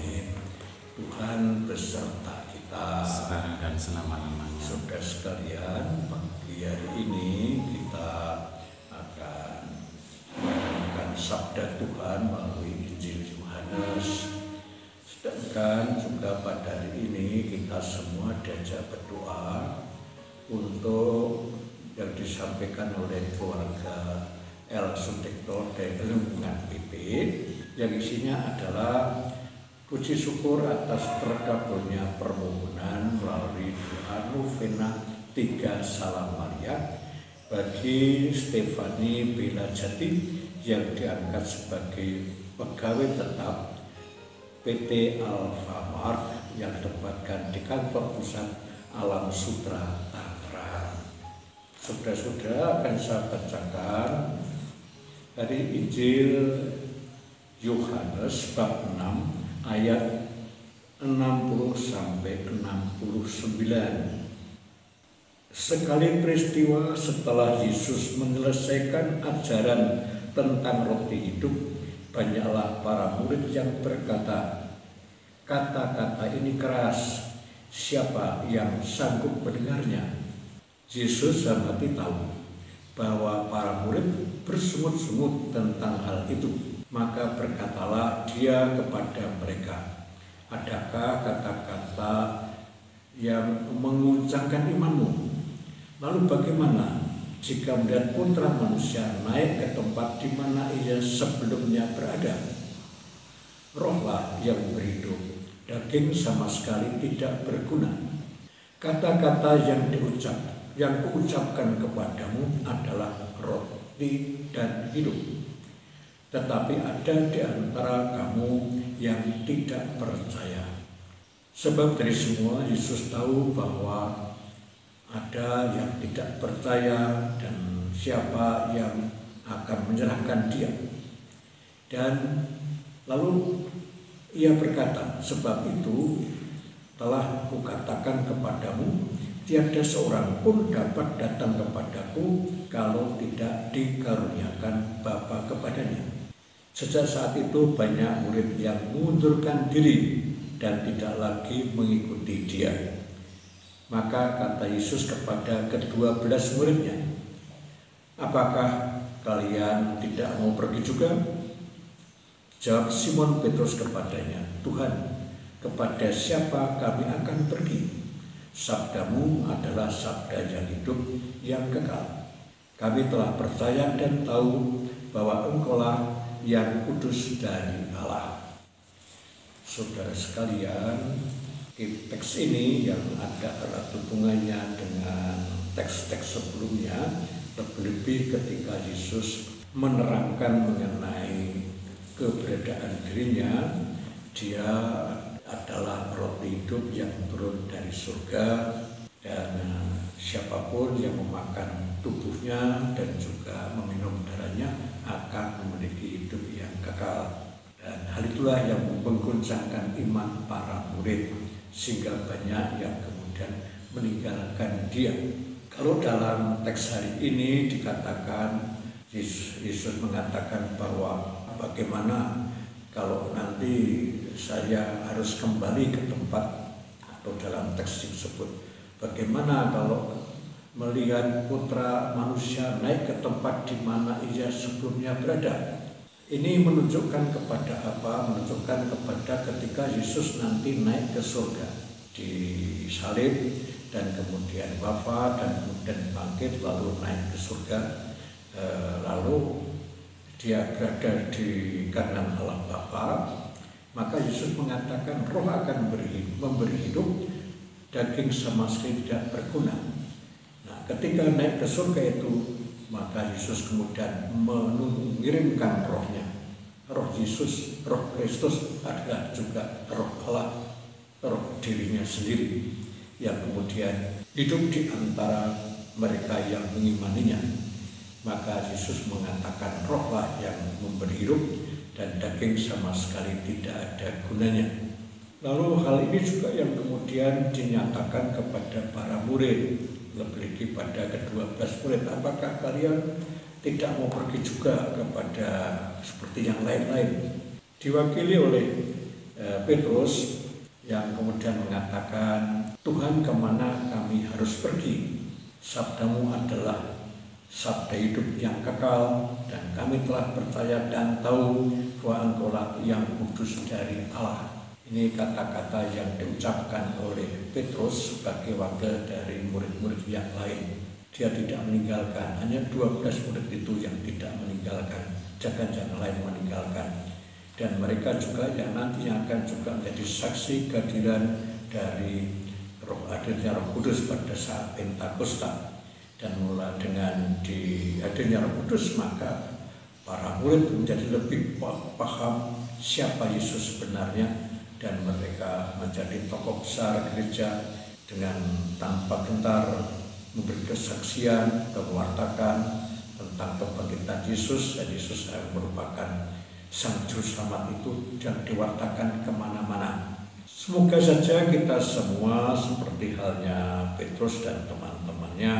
Amin. Tuhan beserta kita sekarang dan selama-lamanya. Saudara sekalian, pagi hari ini kita akan mendengarkan sabda Tuhan melalui Injil Yohanes. Sedangkan juga pada hari ini kita semua diajak berdoa untuk yang disampaikan oleh keluarga El Sutikto dari lingkungan PP, yang isinya adalah puji syukur atas terkabulnya permohonan melalui doa novena 3 Salam Maria bagi Stefani Bella Jati yang diangkat sebagai pegawai tetap PT Alfamart yang ditempatkan di kantor pusat Alam Sutra Tangerang. Saudara-saudara, akan saya bacakan dari Injil Yohanes bab 6 ayat 60 sampai 69. Sekali peristiwa setelah Yesus menyelesaikan ajaran tentang roti hidup, banyaklah para murid yang berkata, "Kata-kata ini keras, siapa yang sanggup mendengarnya?" Yesus dalam hati tahu bahwa para murid bersungut-sungut tentang hal itu. Maka berkatalah dia kepada mereka, "Adakah kata-kata yang menguncangkan imanmu? Lalu bagaimana jika melihat Putra Manusia naik ke tempat di mana ia sebelumnya berada? Rohlah yang berhidup, daging sama sekali tidak berguna. Kata-kata yang kuucapkan kepadamu adalah roti dan hidup. Tetapi ada di antara kamu yang tidak percaya." Sebab dari semua Yesus tahu bahwa ada yang tidak percaya dan siapa yang akan menyerahkan dia. Dan lalu ia berkata, "Sebab itu telah kukatakan kepadamu, tiada seorang pun dapat datang kepadaku kalau tidak dikaruniakan Bapa kepadanya." Sejak saat itu banyak murid yang mengundurkan diri dan tidak lagi mengikuti dia. Maka kata Yesus kepada ke-12 muridnya, "Apakah kalian tidak mau pergi juga?" Jawab Simon Petrus kepadanya, "Tuhan, kepada siapa kami akan pergi? Sabdamu adalah sabda yang hidup yang kekal. Kami telah percaya dan tahu bahwa Engkaulah yang kudus dari Allah." Saudara sekalian, teks ini yang ada erat hubungannya dengan teks-teks sebelumnya, lebih-lebih ketika Yesus menerangkan mengenai keberadaan dirinya. Dia adalah roti hidup yang turun dari surga, dan siapapun yang memakan tubuhnya dan juga meminum darahnya akan memiliki hidup yang kekal. Dan hal itulah yang mengguncangkan iman para murid, sehingga banyak yang kemudian meninggalkan dia. Kalau dalam teks hari ini dikatakan, Yesus mengatakan bahwa bagaimana kalau nanti saya harus kembali ke tempat, atau dalam teks disebut, bagaimana kalau melihat Putra Manusia naik ke tempat di mana ia sebelumnya berada. Ini menunjukkan kepada apa? Menunjukkan kepada ketika Yesus nanti naik ke surga, disalib dan kemudian wafat dan kemudian bangkit lalu naik ke surga, lalu dia berada di kanan Allah Bapa. Maka Yesus mengatakan roh akan memberi hidup, daging sama sekali tidak berguna. Nah, ketika naik ke surga itu, maka Yesus kemudian mengirimkan rohnya. Roh Yesus, roh Kristus adalah juga roh Allah, roh dirinya sendiri, yang kemudian hidup di antara mereka yang mengimaninya. Maka Yesus mengatakan rohlah yang memberi hidup, dan daging sama sekali tidak ada gunanya. Lalu hal ini juga yang kemudian dinyatakan kepada para murid, lebih-lebih pada ke-12 murid, "Apakah kalian tidak mau pergi juga kepada seperti yang lain-lain?" Diwakili oleh Petrus yang kemudian mengatakan, Tuhan, kemana kami harus pergi? Sabdamu adalah sabda hidup yang kekal, dan kami telah percaya dan tahu bahwa Engkaulah yang kudus dari Allah. Ini kata-kata yang diucapkan oleh Petrus sebagai wakil dari murid-murid yang lain. Dia tidak meninggalkan, hanya 12 murid itu yang tidak meninggalkan, jangan lain meninggalkan. Dan mereka juga yang nantinya akan juga menjadi saksi kehadiran dari hadirnya Roh Kudus pada saat Pentakosta. Dan mulai dengan hadirnya Roh Kudus, maka para murid menjadi lebih paham siapa Yesus sebenarnya, dan mereka menjadi tokoh besar gereja dengan tanpa gentar memberi kesaksian, mewartakan tentang kebangkitan Yesus, dan Yesus yang merupakan Sang Juru Selamat itu, dan diwartakan kemana-mana. Semoga saja kita semua seperti halnya Petrus dan teman-temannya,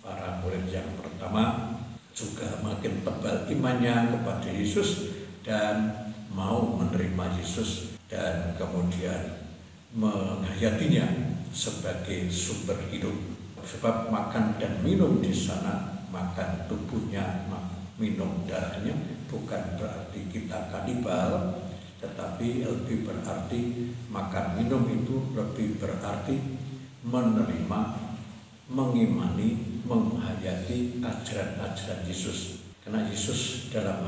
para murid yang pertama, juga makin tebal imannya kepada Yesus dan mau menerima Yesus dan kemudian menghayatinya sebagai sumber hidup. Sebab makan dan minum di sana, makan tubuhnya, minum darahnya, bukan berarti kita kanibal, tetapi lebih berarti makan minum itu lebih berarti menerima, mengimani, menghayati ajaran-ajaran Yesus. Karena Yesus dalam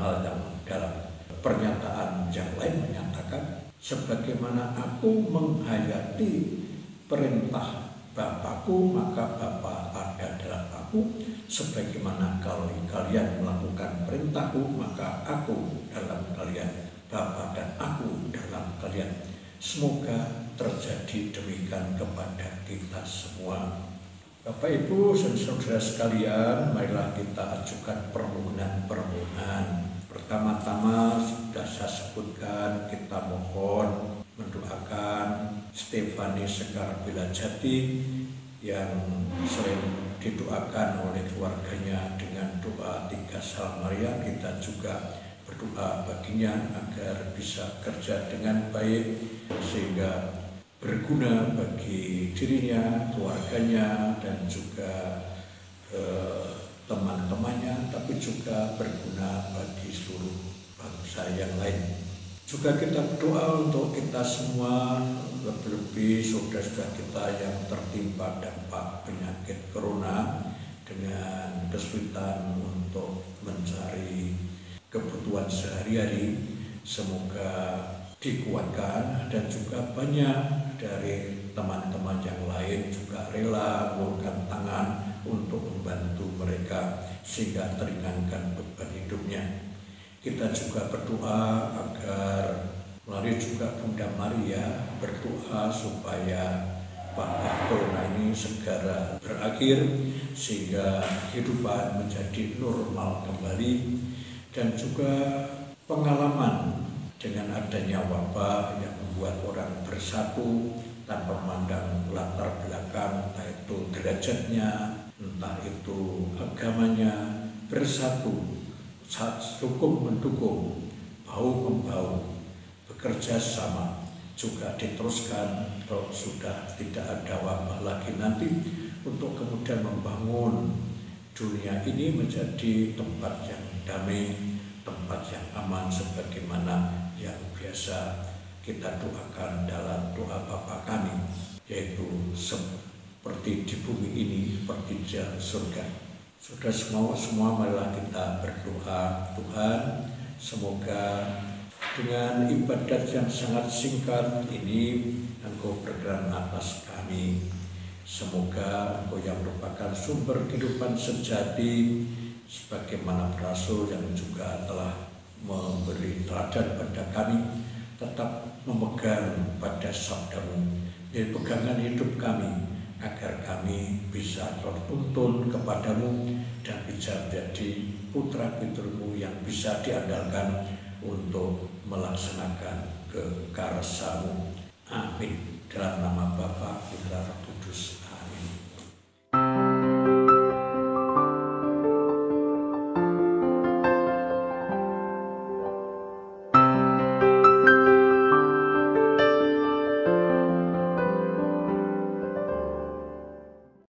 pernyataan yang lain menyatakan, sebagaimana aku menghayati perintah Bapakku, maka Bapa ada dalam aku. Sebagaimana kalau kalian melakukan perintahku, maka aku dalam kalian, Bapa dan aku dalam kalian. Semoga terjadi demikian kepada kita semua. Bapak, Ibu, dan saudara sekalian, marilah kita ajukan permohonan. Pertama-tama sudah saya sebutkan, kita mohon mendoakan Stefani Sekar Bilajati yang sering didoakan oleh keluarganya dengan doa 3 Salm Maria. Kita juga berdoa baginya agar bisa kerja dengan baik sehingga berguna bagi dirinya, keluarganya, dan juga teman-temannya, tapi juga berguna bagi seluruh bangsa yang lain. Juga kita berdoa untuk kita semua, lebih-lebih saudara-saudara kita yang tertimpa dampak penyakit corona dengan kesulitan untuk mencari kebutuhan sehari-hari. Semoga dikuatkan, dan juga banyak dari teman-teman yang lain juga rela mengulurkan tangan untuk membantu mereka sehingga teringankan beban hidupnya. Kita juga berdoa agar melalui juga Bunda Maria berdoa supaya wabah corona ini segera berakhir sehingga kehidupan menjadi normal kembali, dan juga pengalaman dengan adanya wabah yang membuat orang bersatu tanpa memandang latar belakang, entah itu derajatnya, entah itu agamanya, bersatu, hukum mendukung, bahu-membahu, bekerja sama, juga diteruskan kalau sudah tidak ada wabah lagi nanti, untuk kemudian membangun dunia ini menjadi tempat yang damai, tempat yang aman, sebagaimana yang biasa kita doakan dalam doa Bapa kami, yaitu seperti di bumi ini, seperti di surga. Sudah semua marilah kita berdoa. Tuhan, semoga dengan ibadat yang sangat singkat ini Engkau berkenan atas kami. Semoga Engkau yang merupakan sumber kehidupan sejati, sebagaimana rasul yang juga telah memberi teladan pada kami, tetap memegang pada sabdamu, jadi pegangan hidup kami, agar kami bisa tertuntun kepadamu dan bisa menjadi putra-putrimu yang bisa diandalkan untuk melaksanakan kekarsamu. Amin. Dalam nama Bapa, Putra, Roh Kudus. Amin.